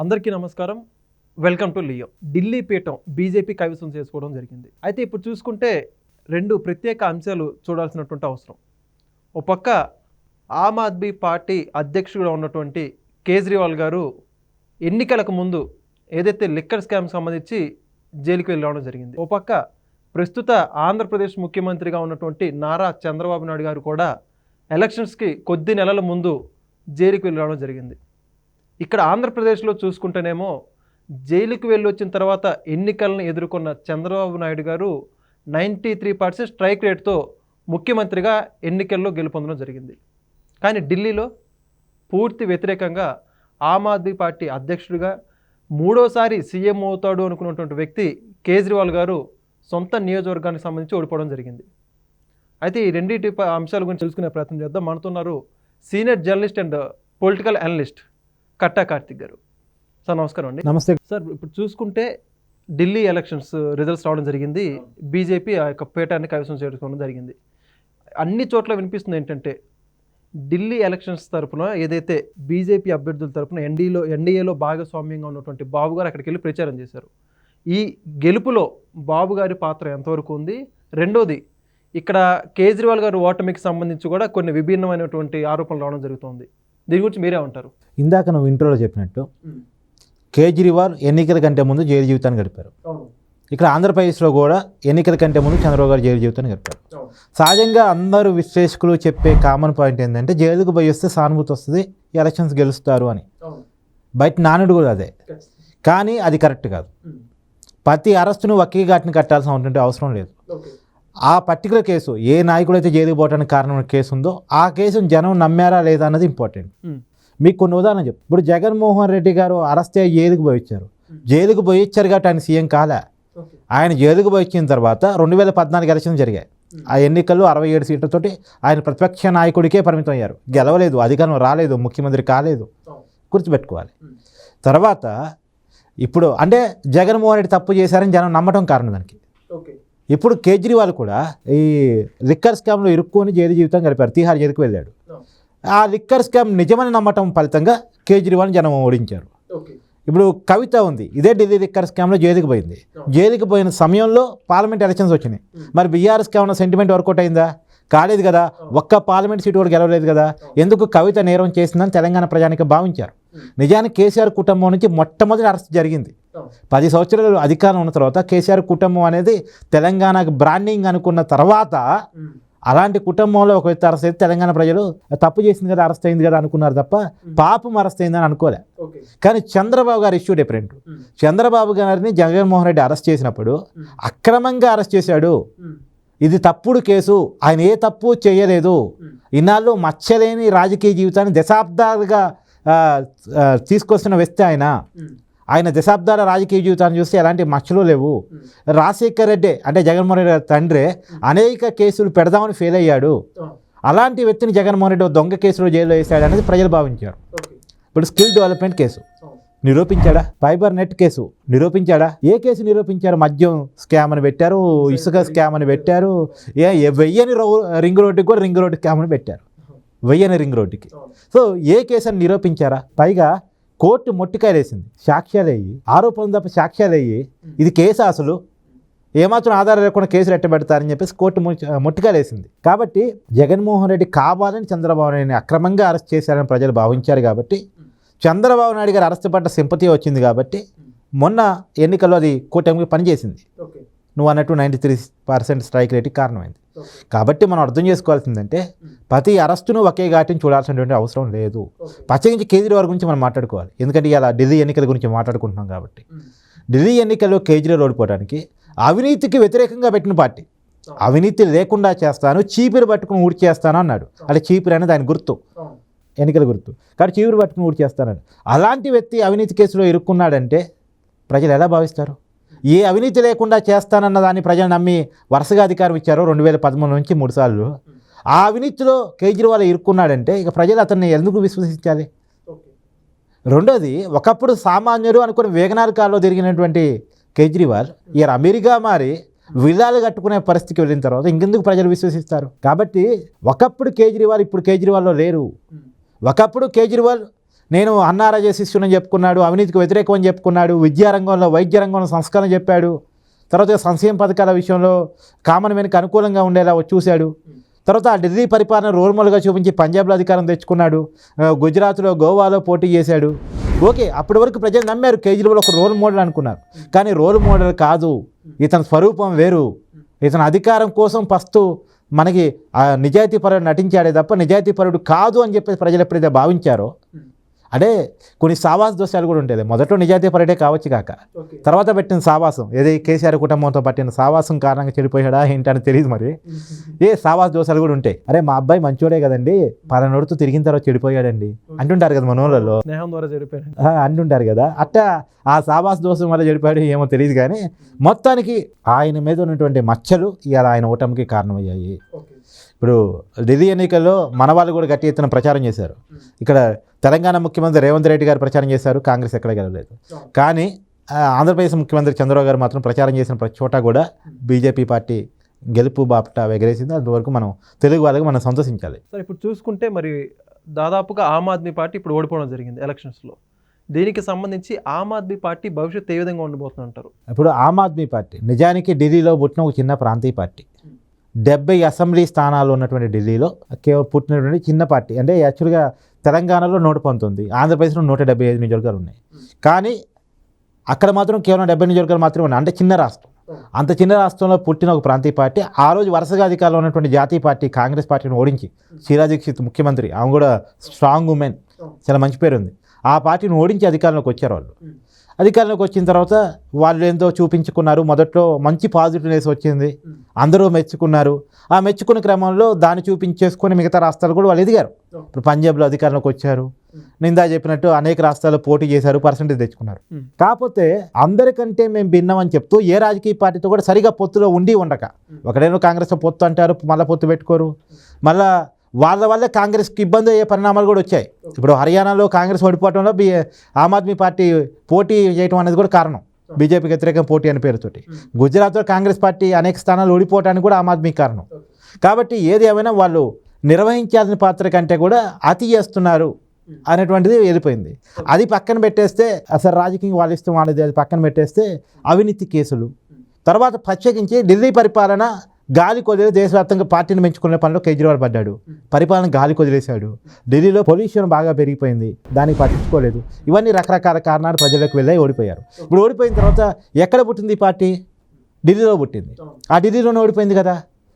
అందరికీ నమస్కారం. Welcome to Leo. Delhi పీఠం బీజేపీ కైవసం చేసుకోవడం జరిగింది. అయితే ఇప్పుడు చూసుకుంటే రెండు ప్రత్యేక అంశాలు చూడాల్సినటువంటి అవసరం. ఒక పక్క ఆమ్ ఆద్మీ పార్టీ అధ్యక్షుడిగా ఉన్నటువంటి కేజ్రీవాల్ గారు ఎన్నికలకు ముందు ఏదైతే లిక్కర్ స్కామ్ సంబంధించి జైలుకి వెళ్ళి రావడం జరిగింది. ఒక పక్క ప్రస్తుత ఆంధ్రప్రదేశ్ ముఖ్యమంత్రిగా ఉన్నటువంటి నారా చంద్రబాబు నాయుడు గారు కూడా ఎలక్షన్స్కి కొద్ది నెలల ముందు జైలుకి వెళ్ళి రావడం జరిగింది. ఇక్కడ ఆంధ్రప్రదేశ్లో చూసుకుంటేనేమో జైలుకి వెళ్ళి వచ్చిన తర్వాత ఎన్నికలను ఎదుర్కొన్న చంద్రబాబు నాయుడు గారు 93% స్ట్రైక్ రేట్తో ముఖ్యమంత్రిగా ఎన్నికల్లో గెలుపొందడం జరిగింది. కానీ ఢిల్లీలో పూర్తి వ్యతిరేకంగా ఆమ్ ఆద్మీ పార్టీ అధ్యక్షుడిగా మూడోసారి సీఎం అవుతాడు అనుకున్నటువంటి వ్యక్తి కేజ్రీవాల్ గారు సొంత నియోజకవర్గానికి సంబంధించి ఓడిపోవడం జరిగింది. అయితే ఈ రెండింటి అంశాల గురించి తెలుసుకునే ప్రయత్నం చేద్దాం. మనతున్నారు senior journalist and political analyst Katta Karthik గారు. సార్ నమస్కారం అండి. నమస్తే సార్, ఇప్పుడు చూసుకుంటే ఢిల్లీ ఎలక్షన్స్ రిజల్ట్స్ రావడం జరిగింది. బీజేపీ ఆ యొక్క పీఠాన్ని కైవసం చేసుకోవడం జరిగింది. అన్ని చోట్ల వినిపిస్తుంది ఏంటంటే ఢిల్లీ ఎలక్షన్స్ తరఫున ఏదైతే బీజేపీ అభ్యర్థుల తరఫున ఎన్డీఏలో భాగస్వామ్యంగా ఉన్నటువంటి బాబు గారు అక్కడికి వెళ్ళి ప్రచారం చేశారు. ఈ గెలుపులో బాబు గారి పాత్ర ఎంతవరకు ఉంది? రెండోది, ఇక్కడ కేజ్రీవాల్ గారు ఓటమికి సంబంధించి కూడా కొన్ని విభిన్నమైనటువంటి ఆరోపణలు రావడం జరుగుతుంది. దీని గురించి మీరే ఉంటారు? ఇందాక నువ్వు ఇంట్రోలో చెప్పినట్టు కేజ్రీవాల్ ఎన్నికల కంటే ముందు జైలు జీవితాన్ని గడిపారు. ఇక్కడ ఆంధ్రప్రదేశ్లో కూడా ఎన్నికల కంటే ముందు చంద్రబాబు గారు జైలు జీవితాన్ని గడిపారు. సహజంగా అందరూ విశ్లేషకులు చెప్పే కామన్ పాయింట్ ఏంటంటే జైలుకు పోయి వస్తే సానుభూతి వస్తుంది, ఎలక్షన్స్ గెలుస్తారు అని. బయట నానుడు కూడా అదే, కానీ అది కరెక్ట్ కాదు. ప్రతి అరెస్టును ఒకే ఘాటిని కట్టాల్సిన అవసరం లేదు. ఆ పర్టికులర్ కేసు ఏ నాయకుడు అయితే జైలుకు పోవడానికి కారణమైన కేసు ఉందో ఆ కేసును జనం నమ్మారా లేదా అన్నది ఇంపార్టెంట్. మీకు కొన్ని ఉదాహరణ చెప్పు. ఇప్పుడు జగన్మోహన్ రెడ్డి గారు అరెస్ట్ అయ్యి జైలుకు పోయి వచ్చారు. జైలుకు పోయి ఇచ్చారు కాబట్టి ఆయన సీఎం కాలే. ఆయన జైలుకు పోయి వచ్చిన తర్వాత 2014 ఎలక్షన్ జరిగాయి. ఆ ఎన్నికల్లో 67 సీట్లతోటి ఆయన ప్రతిపక్ష నాయకుడికే పరిమితం అయ్యారు. గెలవలేదు, అధికారం రాలేదు, ముఖ్యమంత్రి కాలేదు. గుర్తుపెట్టుకోవాలి. తర్వాత ఇప్పుడు అంటే జగన్మోహన్ రెడ్డి తప్పు చేశారని జనం నమ్మటం కారణం దానికి. ఇప్పుడు కేజ్రీవాల్ కూడా ఈ లిక్కర్ స్కామ్లో ఇరుక్కొని జైలు జీవితం గడిపారు. తీహార్ జైలుకు వెళ్ళాడు. ఆ లిక్కర్ స్కామ్ నిజమని నమ్మటం ఫలితంగా కేజ్రీవాల్ జనం ఓడించారు. ఇప్పుడు కవిత ఉంది, ఇదే ఢిల్లీ లిక్కర్ స్కామ్లో జైలుకి పోయింది. జైలుకి పోయిన సమయంలో పార్లమెంట్ ఎలక్షన్స్ వచ్చినాయి. మరి బీఆర్ఎస్కి ఏమైనా సెంటిమెంట్ వర్కౌట్ అయిందా? కాలేదు కదా. ఒక్క పార్లమెంట్ సీటు కూడా గెలవలేదు కదా. ఎందుకు? కవిత నేరం చేసిందని తెలంగాణ ప్రజానికి భావించారు. నిజానికి కేసీఆర్ కుటుంబం నుంచి మొట్టమొదటి అరెస్ట్ జరిగింది. 10 సంవత్సరాలు అధికారం ఉన్న తర్వాత కేసీఆర్ కుటుంబం అనేది తెలంగాణకు బ్రాండింగ్ అనుకున్న తర్వాత అలాంటి కుటుంబంలో ఒక వ్యక్తి అరెస్ట్ అయితే తెలంగాణ ప్రజలు తప్పు చేసింది కదా, అరెస్ట్ అయింది కదా అనుకున్నారు తప్ప పాపం అరెస్ట్ అయిందని అనుకోలే. కానీ చంద్రబాబు గారు ఇష్యూ డిఫరెంట్. చంద్రబాబు గారిని జగన్మోహన్ రెడ్డి అరెస్ట్ చేసినప్పుడు అక్రమంగా అరెస్ట్ చేశాడు. ఇది తప్పుడు కేసు, ఆయన ఏ తప్పు చేయలేదు. ఇన్నాళ్ళు మచ్చలేని రాజకీయ జీవితాన్ని దశాబ్దాలుగా తీసుకొస్తున్న వ్యక్తి ఆయన దశాబ్దాల రాజకీయ జీవితాన్ని చూస్తే ఎలాంటి మచ్చలు లేవు. రాజశేఖర్ రెడ్డి అంటే జగన్మోహన్ రెడ్డి గారి తండ్రి అనేక కేసులు పెడదామని ఫెయిల్ అయ్యాడు. అలాంటి వ్యక్తిని జగన్మోహన్ రెడ్డి దొంగ కేసులో జైల్లో వేశాడు అనేది ప్రజలు భావించారు. ఇప్పుడు స్కిల్ డెవలప్మెంట్ కేసు నిరూపించాడా? ఫైబర్ నెట్ కేసు నిరూపించాడా? ఏ కేసు నిరూపించారు? మద్యం స్కామ్ అని పెట్టారు, ఇసుక స్కామ్ అని పెట్టారు, వెయ్యని రింగ్ రోడ్డుకి కూడా రింగ్ రోడ్డు స్కామ్ అని పెట్టారు. వెయ్యని రింగ్ రోడ్డుకి. సో ఏ కేసు అని నిరూపించారా? పైగా కోర్టు మొట్టికాయలు వేసింది. సాక్ష్యాలు అయ్యి, ఆరోపణలు తప్ప సాక్ష్యాలు అయ్యి ఇది కేసు అసలు ఏమాత్రం ఆధారం లేకుండా కేసులు ఎట్టబెడతారని చెప్పేసి కోర్టు మొట్టికాయలు వేసింది. కాబట్టి జగన్మోహన్ రెడ్డి కావాలని చంద్రబాబు నాయుడిని అక్రమంగా అరెస్ట్ చేశారని ప్రజలు భావించారు. కాబట్టి చంద్రబాబు నాయుడు గారు అరెస్ట్ పడ్డ సింపతి వచ్చింది. కాబట్టి మొన్న ఎన్నికల్లో అది కూటమికి పనిచేసింది. నువ్వు అన్నట్టు 93% స్ట్రైక్ రేట్కి కారణమైంది. కాబట్టి మనం అర్థం చేసుకోవాల్సిందంటే ప్రతి అరెస్టును ఒకే ఘాటిని చూడాల్సినటువంటి అవసరం లేదు. ప్రత్యేకించి కేజ్రీవాల్ గురించి మనం మాట్లాడుకోవాలి. ఎందుకంటే ఇలా ఢిల్లీ ఎన్నికల గురించి మాట్లాడుకుంటున్నాం కాబట్టి. ఢిల్లీ ఎన్నికల్లో కేజ్రీవాల్ ఓడిపోవడానికి అవినీతికి వ్యతిరేకంగా పెట్టిన పార్టీ. అవినీతి లేకుండా చేస్తాను, చీపిరి పట్టుకుని ఊడి చేస్తాను అన్నాడు. అంటే చీపిరి అనేది ఆయన గుర్తు, ఎన్నికల గుర్తు. కాబట్టి చీపిరి పట్టుకుని ఊడి చేస్తానని అలాంటి వ్యక్తి అవినీతి కేసులో ఇరుక్కున్నాడంటే ప్రజలు ఎలా భావిస్తారు? ఏ అవినీతి లేకుండా చేస్తానన్న దాన్ని ప్రజలు నమ్మి వరుసగా అధికారం ఇచ్చారు 2013 నుంచి 3 సార్లు. ఆ అవినీతిలో కేజ్రీవాల్ ఇరుక్కున్నాడంటే ఇక ప్రజలు అతన్ని ఎందుకు విశ్వసించాలి? రెండోది, ఒకప్పుడు సామాన్యుడు అనుకుని వేగనార్ కాల్లో తిరిగినటువంటి కేజ్రీవాల్ ఇక అమెరికా మారి విల్లాలు కట్టుకునే పరిస్థితికి వెళ్ళిన తర్వాత ఇంకెందుకు ప్రజలు విశ్వసిస్తారు? కాబట్టి ఒకప్పుడు కేజ్రీవాల్ ఇప్పుడు కేజ్రీవాల్లో లేరు. ఒకప్పుడు కేజ్రీవాల్ నేను అన్నారాజే శిష్యుని చెప్పుకున్నాడు, అవినీతికి వ్యతిరేకం అని చెప్పుకున్నాడు, విద్యారంగంలో వైద్య రంగంలో సంస్కరణ చెప్పాడు, తర్వాత సంక్షేమ పథకాల విషయంలో కామన్ మ్యాన్కి అనుకూలంగా ఉండేలా చూశాడు. తర్వాత ఆ ఢిల్లీ పరిపాలన రోల్ మోడల్గా చూపించి పంజాబ్లో అధికారం తెచ్చుకున్నాడు, గుజరాత్లో గోవాలో పోటీ చేశాడు. ఓకే, అప్పటి వరకు ప్రజలు నమ్మారు కేజ్రీవాల్ ఒక రోల్ మోడల్ అనుకున్నారు. కానీ రోల్ మోడల్ కాదు, ఇతని స్వరూపం వేరు. ఇతను అధికారం కోసం ఫస్ట్ మనకి నిజాయితీపరుడు నటించాడే తప్ప నిజాయితీపరుడు కాదు అని చెప్పేసి ప్రజలు ఎప్పుడైతే భావించారో, అంటే కొన్ని సావాస దోషాలు కూడా ఉంటాయి. మొదట్లో నిజాయితీపరుడే కావచ్చు కాక తర్వాత పెట్టిన సావాసం, ఏది కేసీఆర్ కుటుంబంతో పట్టిన సావాసం కారణంగా చెడిపోయాడా ఏంటని తెలియదు. మరి సావాస దోషాలు కూడా ఉంటాయి. అరే మా అబ్బాయి మంచోడే కదండి, పలానోడితో తిరిగిన తర్వాత చెడిపోయాడండి అంటుంటారు కదా మనోళ్ళలో, స్నేహం ద్వారా చెడిపోయాడు అంటుంటారు కదా. అట్టా ఆ సావాస దోషం వల్ల చెడిపోయాడు ఏమో తెలియదు. కానీ మొత్తానికి ఆయన మీద ఉన్నటువంటి మచ్చలు ఇవాళ ఆయన ఓటమికి కారణమయ్యాయి. ఇప్పుడు ఢిల్లీ ఎన్నికల్లో మన వాళ్ళు కూడా గట్టి ఎత్తున ప్రచారం చేశారు. ఇక్కడ తెలంగాణ ముఖ్యమంత్రి రేవంత్ రెడ్డి గారు ప్రచారం చేశారు, కాంగ్రెస్ ఎక్కడ గెలవలేదు. కానీ ఆంధ్రప్రదేశ్ ముఖ్యమంత్రి చంద్రబాబు గారు మాత్రం ప్రచారం చేసిన ప్రతి చోట కూడా బీజేపీ పార్టీ గెలుపు బాపట ఎగరేసింది. అంతవరకు మనం తెలుగు వాళ్ళకి మనం సంతోషించాలి. సార్ ఇప్పుడు చూసుకుంటే మరి దాదాపుగా ఆమ్ ఆద్మీ పార్టీ ఇప్పుడు ఓడిపోవడం జరిగింది ఎలక్షన్స్లో. దీనికి సంబంధించి ఆమ్ ఆద్మీ పార్టీ భవిష్యత్తు ఏ విధంగా ఉండబోతుంది అంటారు? ఇప్పుడు ఆమ్ ఆద్మీ పార్టీ నిజానికి ఢిల్లీలో పుట్టిన ఒక చిన్న ప్రాంతీయ పార్టీ. 70 అసెంబ్లీ స్థానాలు ఉన్నటువంటి ఢిల్లీలో పుట్టినటువంటి చిన్న పార్టీ. అంటే యాక్చువల్గా తెలంగాణలో 119, ఆంధ్రప్రదేశ్లో 175 నియోజకవర్గాలు ఉన్నాయి. కానీ అక్కడ మాత్రం కేవలం 70 నియోజకవర్గాలు మాత్రమే ఉన్నాయి. అంటే చిన్న రాష్ట్రం. అంత చిన్న రాష్ట్రంలో పుట్టిన ఒక ప్రాంతీయ పార్టీ ఆ రోజు వరుసగా అధికారంలో ఉన్నటువంటి జాతీయ పార్టీ కాంగ్రెస్ పార్టీని ఓడించి, షీలా దీక్షిత్ ముఖ్యమంత్రి, ఆమె కూడా స్ట్రాంగ్ ఉమెన్, చాలా మంచి పేరు ఉంది, ఆ పార్టీని ఓడించి అధికారంలోకి వచ్చారు వాళ్ళు. అధికారంలోకి వచ్చిన తర్వాత వాళ్ళు ఏందో చూపించుకున్నారు. మొదట్లో మంచి పాజిటివ్నెస్ వచ్చింది, అందరూ మెచ్చుకున్నారు. ఆ మెచ్చుకున్న క్రమంలో దాన్ని చూపించేసుకొని మిగతా రాష్ట్రాలు కూడా వాళ్ళు ఎదిగారు. ఇప్పుడు పంజాబ్లో అధికారంలోకి వచ్చారు, నిందా చెప్పినట్టు అనేక రాష్ట్రాలు పోటీ చేశారు, పర్సెంటేజ్ తెచ్చుకున్నారు. కాకపోతే అందరికంటే మేము భిన్నమని చెప్తూ ఏ రాజకీయ పార్టీతో కూడా సరిగా పొత్తులో ఉండక, ఒకడేమో కాంగ్రెస్తో పొత్తు అంటారు, మళ్ళీ పొత్తు పెట్టుకోరు, మళ్ళీ వాళ్ళ వల్ల కాంగ్రెస్కి ఇబ్బంది అయ్యే పరిణామాలు కూడా వచ్చాయి. ఇప్పుడు హర్యానాలో కాంగ్రెస్ ఓడిపోవడంలో ఆమ్ ఆద్మీ పార్టీ పోటీ చేయడం అనేది కూడా కారణం, బీజేపీకి వ్యతిరేకంగా పోటీ అనే పేరుతోటి. గుజరాత్లో కాంగ్రెస్ పార్టీ అనేక స్థానాలు ఓడిపోవడానికి కూడా ఆమ్ ఆద్మీ కారణం. కాబట్టి ఏది ఏమైనా వాళ్ళు నిర్వహించాల్సిన పాత్ర కంటే కూడా అతి చేస్తున్నారు అనేటువంటిది వెళ్ళిపోయింది. అది పక్కన పెట్టేస్తే, అసలు రాజకీయం వాళ్ళ ఇష్టం వాళ్ళది, అది పక్కన పెట్టేస్తే అవినీతి కేసులు, తర్వాత ప్రత్యేకించి ఢిల్లీ పరిపాలన గాలి కొదిలి దేశవ్యాప్తంగా పార్టీని పెంచుకునే పనిలో కేజ్రీవాల్ పడ్డాడు. పరిపాలన గాలి కొదిలేశాడు. ఢిల్లీలో పొల్యూషన్ బాగా పెరిగిపోయింది, దానికి పట్టించుకోలేదు. ఇవన్నీ రకరకాల కారణాలు ప్రజలకు వెళ్ళి ఓడిపోయారు. ఇప్పుడు ఓడిపోయిన తర్వాత ఎక్కడ పుట్టింది ఈ పార్టీ? ఢిల్లీలో పుట్టింది. ఆ ఢిల్లీలోనే ఓడిపోయింది కదా.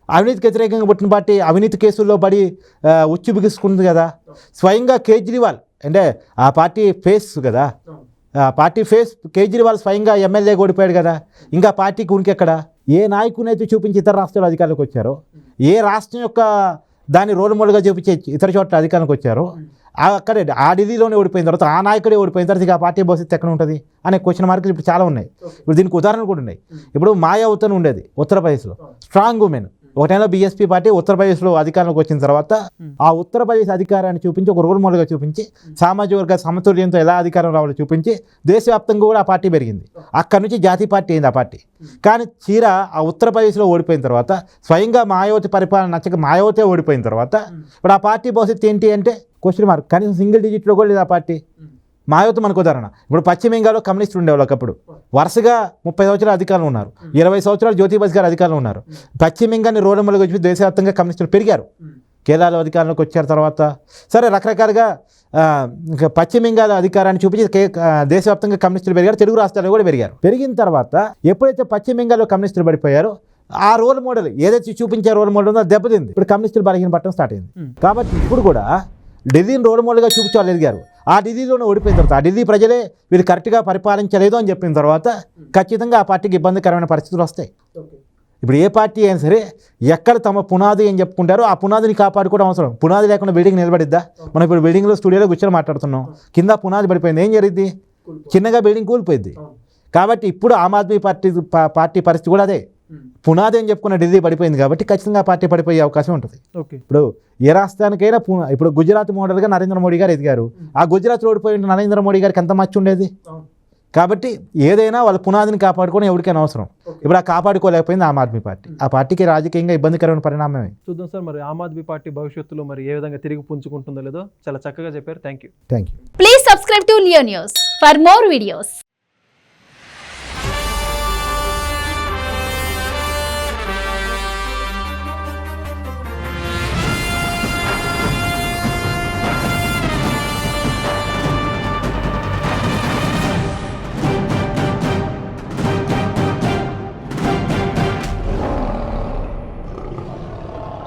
అవినీతికి వ్యతిరేకంగా పుట్టిన పార్టీ అవినీతి కేసుల్లో పడి ఉచ్చు బిగుసుకుంది కదా. స్వయంగా కేజ్రీవాల్ అంటే ఆ పార్టీ ఫేస్ కదా, పార్టీ ఫేస్ కేజ్రీవాల్ స్వయంగా ఎమ్మెల్యేగా ఓడిపోయాడు కదా. ఇంకా పార్టీకి ఉనికెక్కడ? ఏ నాయకునైతే చూపించి ఇతర రాష్ట్రాలు అధికారంలోకి వచ్చారో, ఏ రాష్ట్రం యొక్క దాన్ని రోల్ మోడల్గా చూపించే ఇతర చోట్ల అధికారంలోకి వచ్చారో, అక్కడే ఆ ఢిల్లీలోనే ఓడిపోయిన తర్వాత ఆ నాయకుడే ఓడిపోయిన తర్వాత ఇక ఆ పార్టీ భవిష్యత్తు ఎక్కడ ఉంటుంది అనే క్వశ్చన్ మార్కులు ఇప్పుడు చాలా ఉన్నాయి. ఇప్పుడు దీనికి ఉదాహరణలు కూడా ఉన్నాయి. ఇప్పుడు మాయావతి ఉండేది ఉత్తరప్రదేశ్లో, స్ట్రాంగ్ ఉమెన్. ఒకటైనా బీఎస్పీ పార్టీ ఉత్తరప్రదేశ్లో అధికారంలోకి వచ్చిన తర్వాత ఆ ఉత్తరప్రదేశ్ అధికారాన్ని చూపించి ఒక రోల్ మోడల్గా చూపించి, సామాజిక వర్గ సమతుల్యంతో ఎలా అధికారం రావాలో చూపించి దేశవ్యాప్తంగా కూడా ఆ పార్టీ పెరిగింది. అక్కడి నుంచి జాతీయ పార్టీ అయింది ఆ పార్టీ. కానీ చీర ఆ ఉత్తరప్రదేశ్లో ఓడిపోయిన తర్వాత, స్వయంగా మాయావతి పరిపాలన నచ్చక మాయావతే ఓడిపోయిన తర్వాత ఇప్పుడు ఆ పార్టీ భవిష్యత్తు ఏంటి అంటే క్వశ్చన్ మార్క్. కనీసం సింగిల్ డిజిట్లో కూడా లేదు ఆ పార్టీ. మాయావతి మనకు ఉదాహరణ. ఇప్పుడు పశ్చిమ బెంగాల్లో కమ్యూనిస్టులు ఉండేవాళ్ళు, ఒకప్పుడు వరుసగా 30 సంవత్సరాలు అధికారంలో ఉన్నారు, 20 సంవత్సరాలు జ్యోతి బసు గారు అధికారంలో ఉన్నారు. పశ్చిమ బెంగాల్ని రోల్ మోడల్గా వచ్చి దేశవ్యాప్తంగా కమ్యూనిస్టులు పెరిగారు. కేరళలో అధికారంలోకి వచ్చారు తర్వాత. సరే, రకరకాలుగా ఇంకా పశ్చిమ బెంగాల్ అధికారాన్ని చూపించి దేశవ్యాప్తంగా కమ్యూనిస్టులు పెరిగారు, తెలుగు రాష్ట్రాల్లో కూడా పెరిగారు. పెరిగిన తర్వాత ఎప్పుడైతే పశ్చిమ బెంగాల్లో కమ్యూనిస్టులు పడిపోయారో, ఆ రోల్ మోడల్ ఏదైతే చూపించే రోల్ మోడల్ ఉందో దెబ్బతింది. ఇప్పుడు కమ్యూనిస్టులు బలహీన పట్టడం స్టార్ట్ అయింది. కాబట్టి ఇప్పుడు కూడా ఢిల్లీని రోల్ మోడల్గా చూపించే వాళ్ళు ఎదిగారు. ఆ ఢిల్లీలోనే ఓడిపోయిన తర్వాత, ఆ ఢిల్లీ ప్రజలే వీళ్ళు కరెక్ట్గా పరిపాలించలేదు అని చెప్పిన తర్వాత ఖచ్చితంగా ఆ పార్టీకి ఇబ్బందికరమైన పరిస్థితులు వస్తాయి. ఇప్పుడు ఏ పార్టీ అయినా సరే ఎక్కడ తమ పునాది అని చెప్పుకుంటారో ఆ పునాదిని కాపాడుకోవడం అవసరం. పునాది లేకుండా బిల్డింగ్ నిలబడిద్దా? మనం ఇప్పుడు బిల్డింగ్లో స్టూడియోలో కూర్చొని మాట్లాడుతున్నాం, కింద పునాది పడిపోయింది, ఏం జరిగింది? చిన్నగా బిల్డింగ్ కూలిపోయింది. కాబట్టి ఇప్పుడు ఆమ్ ఆద్మీ పార్టీ పరిస్థితి కూడా అదే. పునాది అని చెప్పుకున్న ఢిల్లీ పడిపోయింది కాబట్టి ఖచ్చితంగా పార్టీ పడిపోయే అవకాశం ఉంటుంది. ఇప్పుడు ఏ రాష్ట్రానికైనా ఇప్పుడు గుజరాత్ మోడల్గా నరేంద్ర మోడీ గారు ఎదిగారు. ఆ గుజరాత్లో ఓడిపోయిన నరేంద్ర మోడీ గారికి ఎంత మచ్చి ఉండేది? కాబట్టి ఏదైనా వాళ్ళ పునాదిని కాపాడుకోవడం ఎవరికైనా అవసరం. ఇప్పుడు ఆ కాపాడుకోలేకపోయింది ఆమ్ ఆద్మీ పార్టీ. ఆ పార్టీకి రాజకీయంగా ఇబ్బందికరమైన పరిణామమే. చూద్దాం సార్, మరి ఆమ్ ఆద్మీ పార్టీ భవిష్యత్తులో మరి ఏ విధంగా తిరిగి పుంజుకుంటుందో లేదో చాలా చక్కగా చెప్పారు. Thank you. Thank you. Please subscribe to Leo News for more videos.